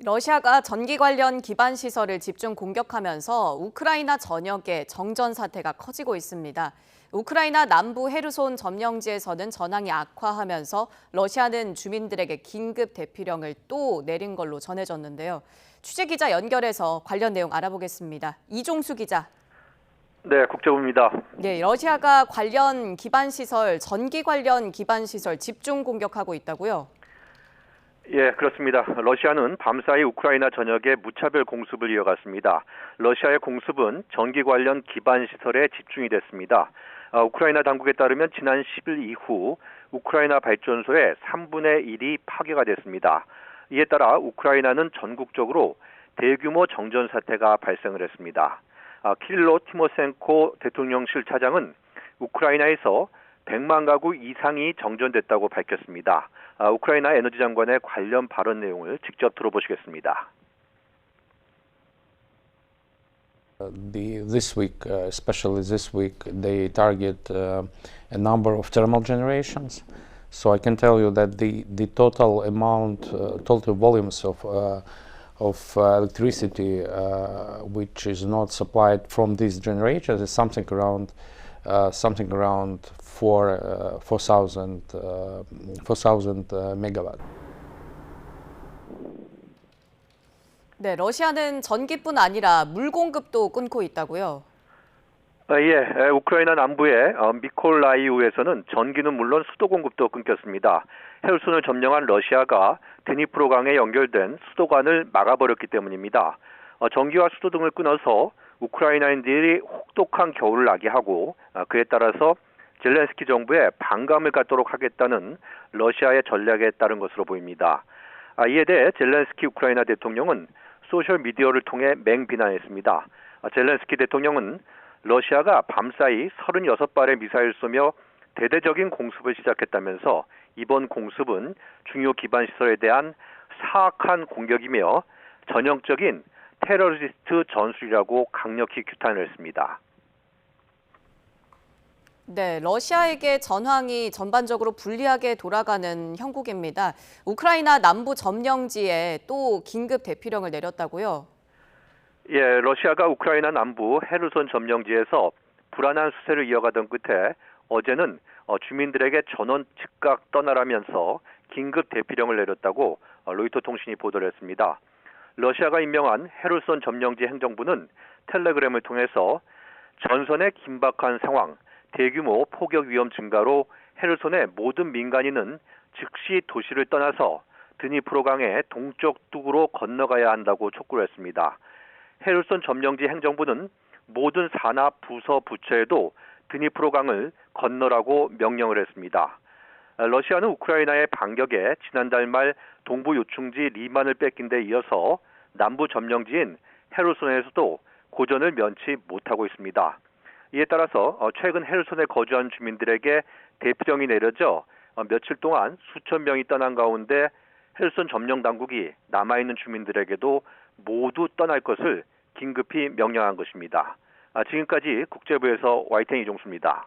러시아가 전기 관련 기반 시설을 집중 공격하면서 우크라이나 전역에 정전 사태가 커지고 있습니다. 우크라이나 남부 헤르손 점령지에서는 전황이 악화하면서 러시아는 주민들에게 긴급 대피령을 또 내린 걸로 전해졌는데요. 취재 기자 연결해서 관련 내용 알아보겠습니다. 이종수 기자. 네, 국제부입니다. 네, 러시아가 관련 기반 시설, 전기 관련 기반 시설 집중 공격하고 있다고요? 예, 그렇습니다. 러시아는 밤사이 우크라이나 전역에 무차별 공습을 이어갔습니다. 러시아의 공습은 전기 관련 기반 시설에 집중이 됐습니다. 우크라이나 당국에 따르면 지난 10일 이후 우크라이나 발전소의 3분의 1이 파괴가 됐습니다. 이에 따라 우크라이나는 전국적으로 대규모 정전 사태가 발생을 했습니다. 키릴로 티모센코 대통령실 차장은 우크라이나에서 100만 가구 이상이 정전됐다고 밝혔습니다. 우크라이나 에너지 장관의 관련 발언 내용을 직접 들어보시겠습니다. This week, especially this week, they target a number of thermal generations. So I can tell you that the total amount, total volumes of electricity which is not supplied from these generators is something around 4,000 megawatt. 네, 러시아는 전기뿐 아니라 물 공급도 끊고 있다고요? 예, 우크라이나 남부의 미콜라이우에서는 전기는 물론 수도 공급도 끊겼습니다. 헤르손을 점령한 러시아가 드니프로강에 연결된 수도관을 막아버렸기 때문입니다. 전기와 수도 등을 끊어서 우크라이나인들이 혹독한 겨울을 나게하고 그에 따라서 젤렌스키 정부에 반감을 갖도록 하겠다는 러시아의 전략에 따른 것으로 보입니다. 이에 대해 젤렌스키 우크라이나 대통령은 소셜미디어를 통해 맹비난했습니다. 젤렌스키 대통령은 러시아가 밤사이 36발의 미사일을 쏘며 대대적인 공습을 시작했다면서 이번 공습은 중요 기반 시설에 대한 사악한 공격이며 전형적인 테러리스트 전술이라고 강력히 규탄을 했습니다. 네, 러시아에게 전황이 전반적으로 불리하게 돌아가는 형국입니다. 우크라이나 남부 점령지에 또 긴급 대피령을 내렸다고요? 예, 러시아가 우크라이나 남부 헤르손 점령지에서 불안한 수세를 이어가던 끝에 어제는 주민들에게 전원 즉각 떠나라면서 긴급 대피령을 내렸다고 로이터 통신이 보도를 했습니다. 러시아가 임명한 헤르손 점령지 행정부는 텔레그램을 통해서 전선의 긴박한 상황, 대규모 포격 위험 증가로 헤르손의 모든 민간인은 즉시 도시를 떠나서 드니프로강의 동쪽 뚝으로 건너가야 한다고 촉구를 했습니다. 헤르손 점령지 행정부는 모든 산하 부서 부처에도 드니프로강을 건너라고 명령을 했습니다. 러시아는 우크라이나의 반격에 지난달 말 동부 요충지 리만을 뺏긴 데 이어서 남부 점령지인 헤르손에서도 고전을 면치 못하고 있습니다. 이에 따라서 최근 헤르손에 거주한 주민들에게 대피령이 내려져 며칠 동안 수천 명이 떠난 가운데 헤르손 점령 당국이 남아있는 주민들에게도 모두 떠날 것을 긴급히 명령한 것입니다. 지금까지 국제부에서 YTN 이종수입니다.